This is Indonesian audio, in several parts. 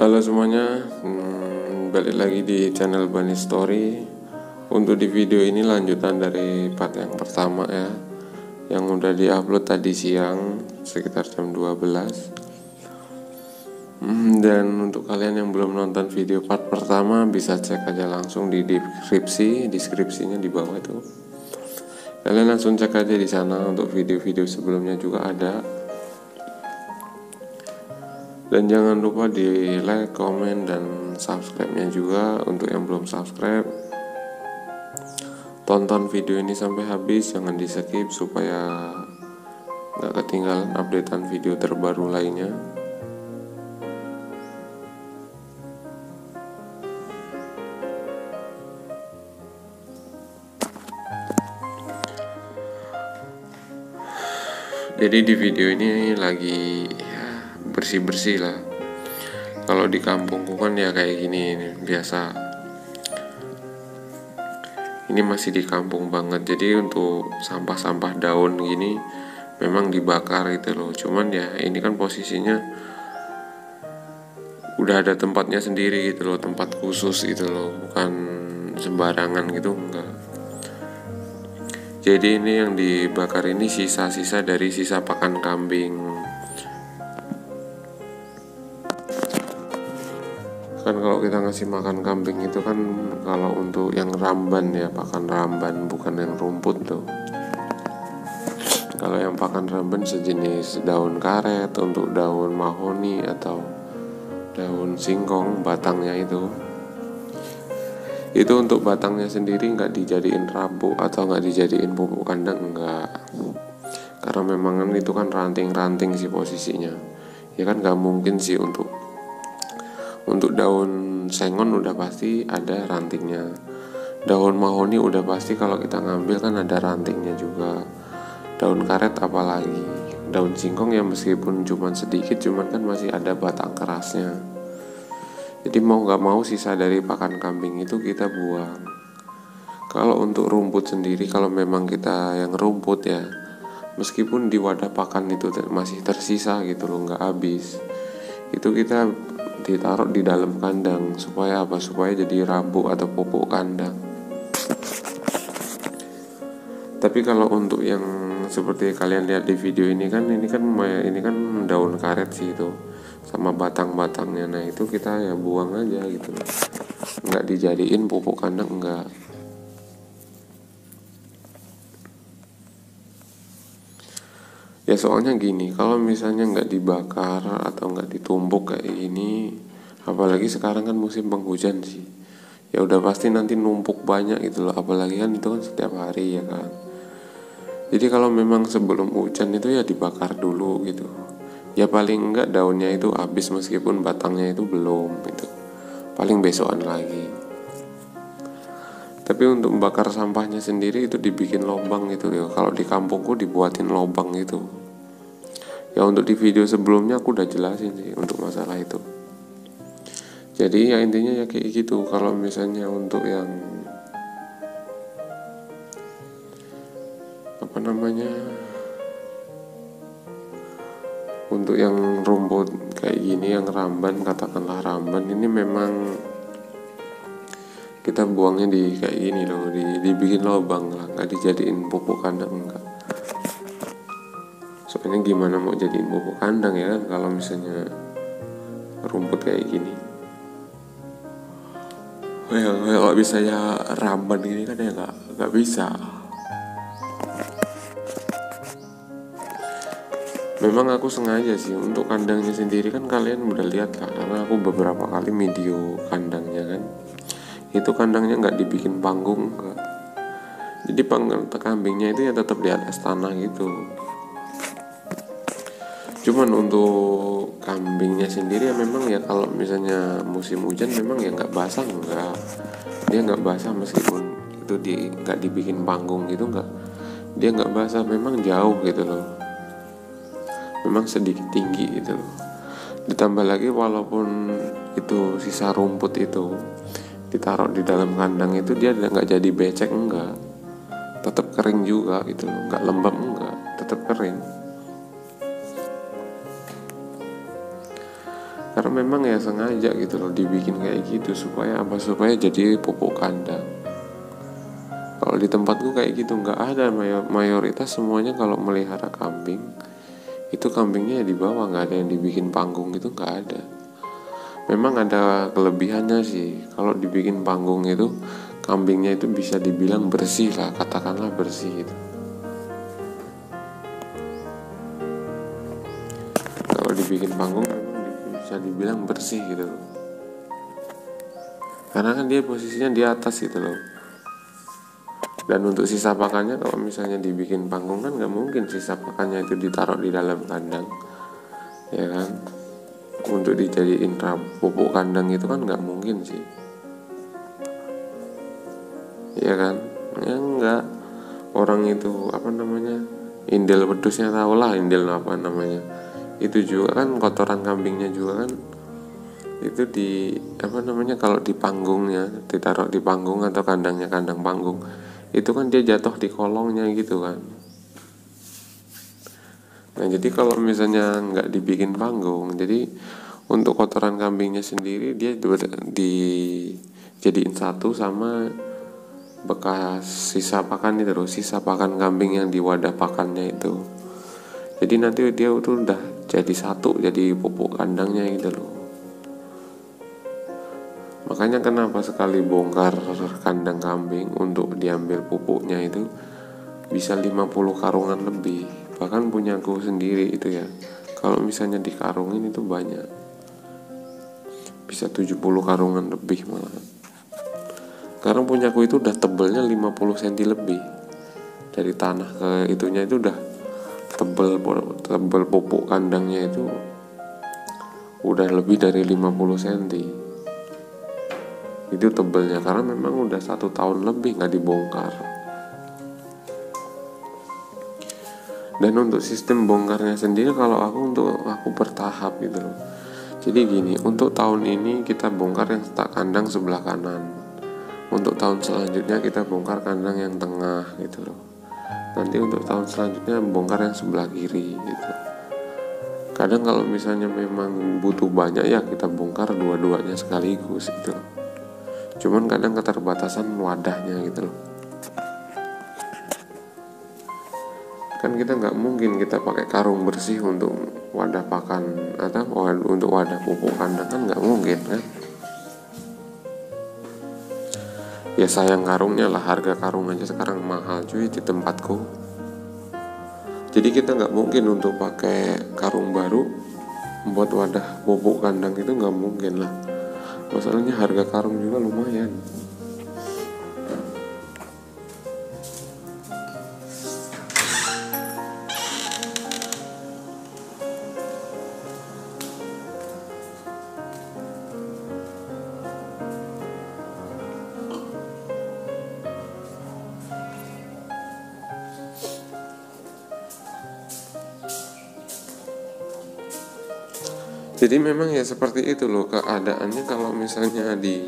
Halo semuanya, balik lagi di channel Bunny Story. Untuk di video ini lanjutan dari part yang pertama ya, yang udah diupload tadi siang sekitar jam 12. Dan untuk kalian yang belum nonton video part pertama, bisa cek aja langsung di deskripsinya di bawah itu. Kalian langsung cek aja di sana, untuk video-video sebelumnya juga ada. Dan jangan lupa di like, komen, dan subscribe-nya juga untuk yang belum subscribe. Tonton video ini sampai habis, jangan di skip supaya gak ketinggalan updatean video terbaru lainnya. Jadi di video ini lagi bersih-bersih lah. Kalau di kampungku kan ya kayak gini biasa. Ini masih di kampung banget. Jadi untuk sampah-sampah daun gini memang dibakar gitu loh. Cuman ya ini kan posisinya udah ada tempatnya sendiri gitu loh, tempat khusus gitu loh, bukan sembarangan gitu, enggak. Jadi ini yang dibakar ini sisa-sisa dari sisa pakan kambing. Kan kalau kita ngasih makan kambing itu kan kalau untuk yang ramban ya, pakan ramban, bukan yang rumput tuh. Kalau yang pakan ramban sejenis daun karet, untuk daun mahoni atau daun singkong batangnya itu untuk batangnya sendiri nggak dijadiin rabuk atau nggak dijadiin pupuk kandang, enggak. Karena memang kan itu kan ranting-ranting sih posisinya. Ya kan nggak mungkin sih untuk daun sengon udah pasti ada rantingnya. Daun mahoni udah pasti kalau kita ngambil kan ada rantingnya juga. Daun karet apalagi. Daun singkong ya meskipun cuman sedikit, cuman kan masih ada batang kerasnya. Jadi mau gak mau sisa dari pakan kambing itu kita buang. Kalau untuk rumput sendiri, kalau memang kita yang rumput ya, meskipun di wadah pakan itu masih tersisa gitu loh, gak habis, itu kita ditaruh di dalam kandang. Supaya apa? Supaya jadi rabuk atau pupuk kandang. Tapi kalau untuk yang seperti kalian lihat di video ini kan daun karet sih itu, sama batang-batangnya. Nah itu kita ya buang aja gitu, nggak dijadiin pupuk kandang, enggak. Ya soalnya gini, kalau misalnya nggak dibakar atau nggak ditumbuk kayak gini, apalagi sekarang kan musim penghujan sih, ya udah pasti nanti numpuk banyak gitu loh. Apalagi kan itu kan setiap hari ya kan. Jadi kalau memang sebelum hujan itu ya dibakar dulu gitu. Ya paling enggak daunnya itu habis meskipun batangnya itu belum gitu. Paling besokan lagi. Tapi untuk membakar sampahnya sendiri itu dibikin lubang gitu ya. Kalau di kampungku dibuatin lubang gitu. Ya untuk di video sebelumnya aku udah jelasin sih untuk masalah itu. Jadi ya intinya ya kayak gitu. Kalau misalnya untuk yang untuk yang rumput kayak gini, yang ramban, katakanlah ramban, ini memang kita buangnya di kayak gini loh, dibikin lubang lah, nggak dijadiin pupuk kandang, enggak. Soalnya gimana mau jadiin pupuk kandang ya kan kalau misalnya rumput kayak gini. Kalau bisa ya ramban gini kan ya nggak bisa. Memang aku sengaja sih untuk kandangnya sendiri, kan kalian udah lihat lah, karena aku beberapa kali video kandangnya kan. Itu kandangnya nggak dibikin panggung, enggak. Jadi kambingnya itu ya tetap di atas tanah gitu. Cuman untuk kambingnya sendiri ya memang ya kalau misalnya musim hujan memang ya nggak basah, enggak. Dia nggak basah meskipun itu nggak dibikin panggung gitu, enggak. Dia nggak basah, memang jauh gitu loh. Memang sedikit tinggi gitu loh. Ditambah lagi walaupun itu sisa rumput itu ditaruh di dalam kandang itu, dia nggak jadi becek, enggak. Tetap kering juga gitu loh, nggak lembab, enggak, tetap kering. Karena memang ya sengaja gitu loh dibikin kayak gitu, supaya apa, supaya jadi pupuk kandang. Kalau di tempatku kayak gitu nggak ada, mayoritas semuanya kalau melihara kambing itu kambingnya di bawah, nggak ada yang dibikin panggung, itu nggak ada. Memang ada kelebihannya sih, kalau dibikin panggung itu kambingnya itu bisa dibilang bersih lah, katakanlah bersih itu. Kalau dibikin panggung memang bisa dibilang bersih gitu loh, karena kan dia posisinya di atas gitu loh. Dan untuk sisa pakannya, kalau misalnya dibikin panggung kan nggak mungkin sisa pakannya itu ditaruh di dalam kandang, ya kan? Untuk dijadiin pupuk kandang itu kan nggak mungkin sih, ya kan? Ya enggak, orang itu apa namanya, indel pedusnya tahu lah, indel apa namanya, itu juga kan kotoran kambingnya juga kan itu di apa namanya, kalau di panggungnya, ditaruh di panggung atau kandangnya kandang panggung, itu kan dia jatuh di kolongnya gitu kan. Nah jadi kalau misalnya nggak dibikin panggung, jadi untuk kotoran kambingnya sendiri dia dijadiin satu sama bekas sisa pakan itu loh, sisa pakan kambing yang di wadah pakannya itu. Jadi nanti dia tuh udah jadi satu, jadi pupuk kandangnya gitu loh. Makanya kenapa sekali bongkar kandang kambing untuk diambil pupuknya itu bisa 50 karungan lebih. Bahkan punyaku sendiri itu ya, kalau misalnya dikarungin itu banyak, bisa 70 karungan lebih malah. Karena punyaku itu udah tebelnya 50 cm lebih. Dari tanah ke itunya itu udah tebel pupuk kandangnya itu udah lebih dari 50 cm. Itu tebelnya, karena memang udah 1 tahun lebih nggak dibongkar. Dan untuk sistem bongkarnya sendiri, kalau aku bertahap gitu loh. Jadi gini, untuk tahun ini kita bongkar yang kandang sebelah kanan. Untuk tahun selanjutnya kita bongkar kandang yang tengah gitu loh. Nanti untuk tahun selanjutnya bongkar yang sebelah kiri gitu. Kadang kalau misalnya memang butuh banyak ya kita bongkar dua-duanya sekaligus gitu loh. Cuman kadang keterbatasan wadahnya gitu loh. Kan kita nggak mungkin kita pakai karung bersih untuk wadah pakan atau untuk wadah pupuk kandang, kan nggak mungkin kan. Ya sayang karungnya lah, harga karung aja sekarang mahal cuy di tempatku. Jadi kita nggak mungkin untuk pakai karung baru buat wadah pupuk kandang, itu nggak mungkin lah. Masalahnya harga karung juga lumayan. Jadi memang ya seperti itu loh keadaannya kalau misalnya di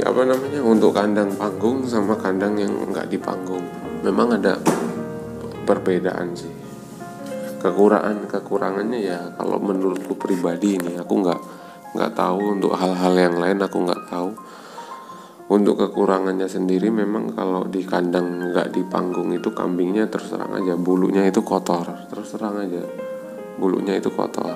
apa namanya, untuk kandang panggung sama kandang yang nggak dipanggung memang ada perbedaan sih. Kekurangannya ya kalau menurutku pribadi ini, aku nggak tahu untuk hal-hal yang lain, aku nggak tahu. Untuk kekurangannya sendiri memang kalau di kandang nggak dipanggung itu kambingnya terus terang aja bulunya itu kotor, terus terang aja bulunya itu kotor.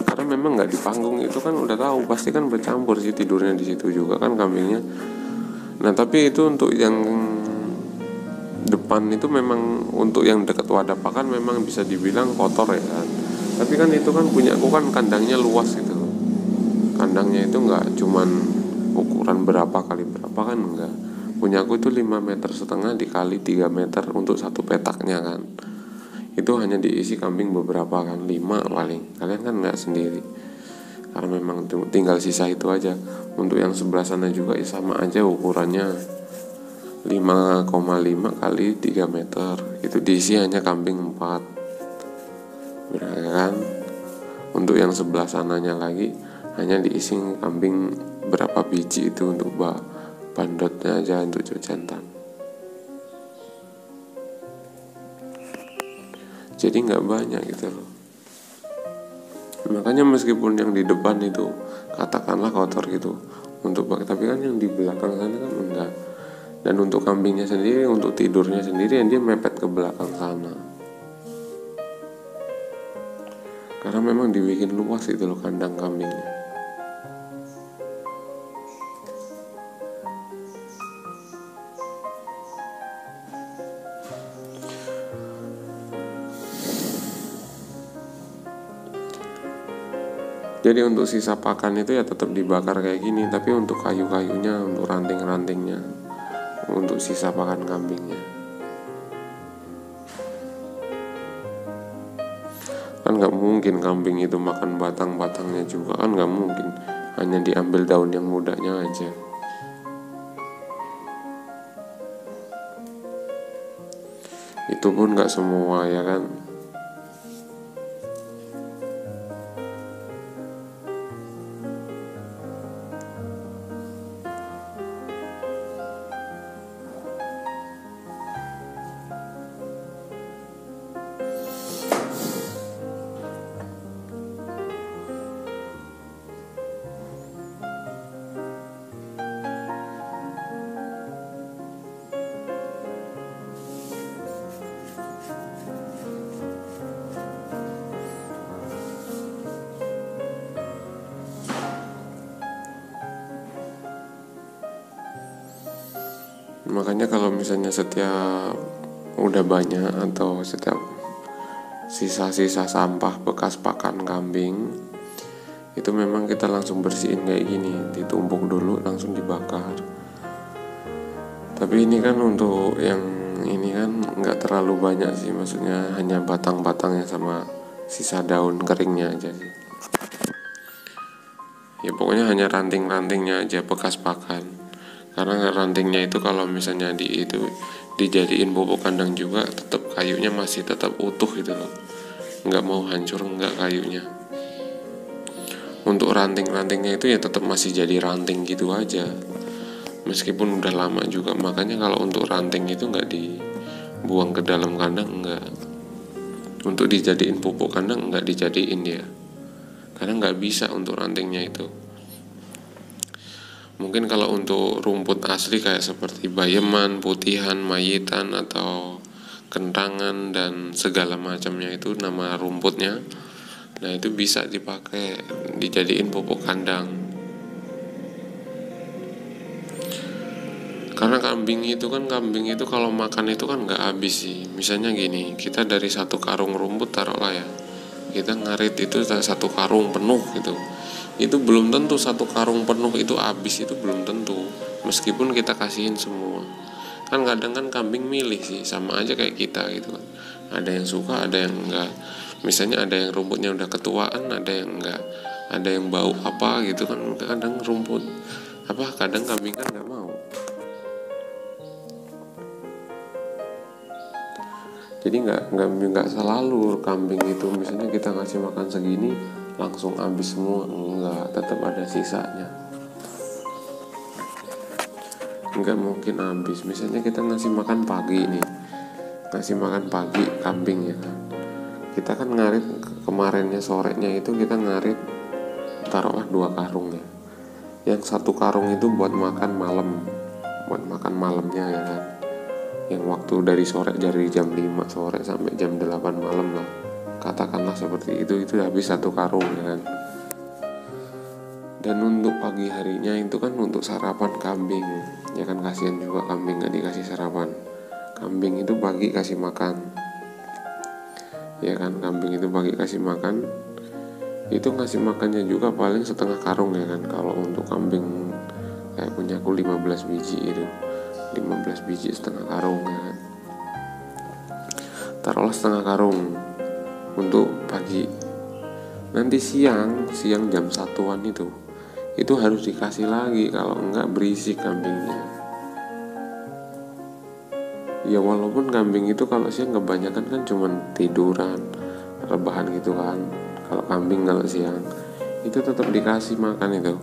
Karena memang nggak dipanggung itu kan udah tahu pasti kan bercampur sih tidurnya di situ juga kan kambingnya. Nah tapi itu untuk yang depan itu memang untuk yang dekat wadah pakan memang bisa dibilang kotor ya kan. Tapi kan itu kan punya aku kan kandangnya luas gitu. Kandangnya itu nggak cuman ukuran berapa kali berapa kan, enggak. Punya aku itu 5,5 meter dikali 3 meter untuk satu petaknya kan. Itu hanya diisi kambing beberapa kan, 5 paling. Kalian kan nggak sendiri. Karena memang tinggal sisa itu aja. Untuk yang sebelah sana juga ya sama aja ukurannya 5,5 kali 3 meter. Itu diisi hanya kambing 4. Berarti kan. Untuk yang sebelah sananya lagi hanya diisi kambing berapa biji itu untuk bandotnya aja untuk jantan. jadi nggak banyak gitu loh. Makanya meskipun yang di depan itu katakanlah kotor gitu untuk tapi kan yang di belakang sana kan enggak. Dan untuk kambingnya sendiri, untuk tidurnya sendiri, dia mepet ke belakang sana. Karena memang dibikin luas itu loh kandang kambingnya. Jadi untuk sisa pakan itu ya tetap dibakar kayak gini, tapi untuk kayu-kayunya, untuk ranting-rantingnya, untuk sisa pakan kambingnya. Kan nggak mungkin kambing itu makan batang-batangnya juga, kan nggak mungkin. Hanya diambil daun yang mudanya aja. Itu pun nggak semua ya kan. Makanya kalau misalnya setiap udah banyak atau setiap sisa-sisa sampah bekas pakan kambing itu memang kita langsung bersihin kayak gini, ditumpuk dulu langsung dibakar. Tapi ini kan untuk yang ini kan nggak terlalu banyak sih, maksudnya hanya batang-batangnya sama sisa daun keringnya aja sih. Ya pokoknya hanya ranting-rantingnya aja bekas pakan. Karena rantingnya itu kalau misalnya dijadiin pupuk kandang juga tetap kayunya masih tetap utuh gitu loh, nggak mau hancur nggak kayunya. Untuk ranting-rantingnya itu ya tetap masih jadi ranting gitu aja meskipun udah lama juga. Makanya kalau untuk ranting itu nggak dibuang ke dalam kandang, nggak. Untuk dijadiin pupuk kandang nggak dijadiin dia, karena nggak bisa untuk rantingnya itu. Mungkin kalau untuk rumput asli kayak seperti bayeman, putihan, mayitan, atau kentangan dan segala macamnya itu nama rumputnya. Nah itu bisa dipakai, dijadiin pupuk kandang. Karena kambing itu kalau makan itu kan nggak habis sih. Misalnya gini, kita dari satu karung rumput taruhlah ya, kita ngarit itu satu karung penuh gitu. Itu belum tentu satu karung penuh itu habis, itu belum tentu meskipun kita kasihin semua. Kan kadang kan kambing milih sih, sama aja kayak kita gitu kan. Ada yang suka, ada yang enggak. Misalnya ada yang rumputnya udah ketuaan, ada yang enggak, ada yang bau apa gitu kan. Kadang kadang kambing kan nggak mau. Jadi nggak selalu kambing itu misalnya kita ngasih makan segini langsung habis semua, enggak, tetap ada sisanya. Enggak mungkin habis. Misalnya kita ngasih makan pagi kambing ya kan. Kita kan ngarit kemarinnya sorenya itu kita ngarit taruhlah 2 karung ya. Yang 1 karung itu buat makan malamnya ya kan. Yang waktu dari jam 5 sore sampai jam 8 malam lah, katakanlah seperti itu habis 1 karung ya kan. Dan untuk pagi harinya itu kan untuk sarapan kambing ya kan, kasihan juga kambing gak dikasih sarapan. Kambing itu pagi kasih makan ya kan, kambing itu pagi kasih makan, itu ngasih makannya juga paling setengah karung ya kan. Kalau untuk kambing kayak punya aku 15 biji itu 15 biji setengah karung ya kan. Taruhlah setengah karung untuk pagi. Nanti siang jam 1-an itu harus dikasih lagi, kalau enggak berisik kambingnya. Ya walaupun kambing itu kalau siang kebanyakan kan cuman tiduran, rebahan gitu kan. Kalau kambing kalau siang itu tetap dikasih makan itu.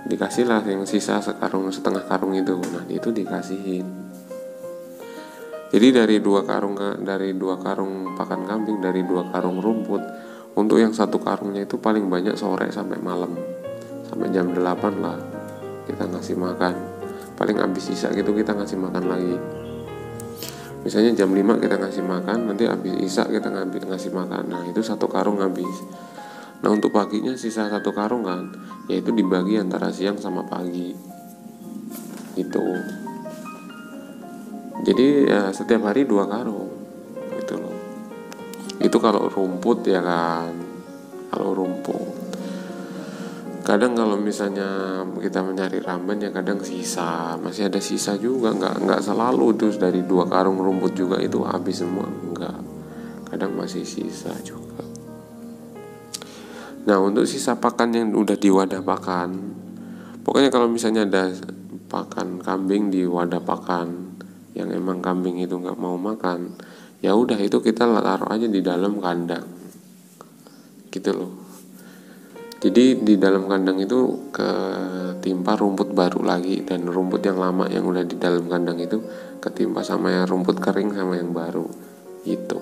Dikasihlah yang sisa setengah karung itu. Nah itu dikasihin. Jadi dari dua karung pakan kambing, dari 2 karung rumput, untuk yang 1 karungnya itu paling banyak sore sampai malam, sampai jam 8 lah kita ngasih makan. Paling habis sisa gitu kita ngasih makan lagi. Misalnya jam 5 kita ngasih makan, nanti habis isya kita ngasih makan. Nah itu 1 karung habis. Nah untuk paginya sisa 1 karung kan, yaitu dibagi antara siang sama pagi itu. Jadi ya setiap hari 2 karung gitu loh. Itu kalau rumput ya kan. Kalau rumput. Kadang kalau misalnya kita mencari ramen ya kadang sisa, masih ada sisa juga, nggak selalu terus dari 2 karung rumput juga itu habis semua, enggak. Kadang masih sisa juga. Nah untuk sisa pakan yang udah di wadah pakan, pokoknya kalau misalnya ada pakan kambing di wadah pakan yang emang kambing itu nggak mau makan, ya udah itu kita taruh aja di dalam kandang gitu loh. Jadi di dalam kandang itu ketimpa rumput baru lagi, dan rumput yang lama yang udah di dalam kandang itu ketimpa sama yang rumput kering sama yang baru gitu.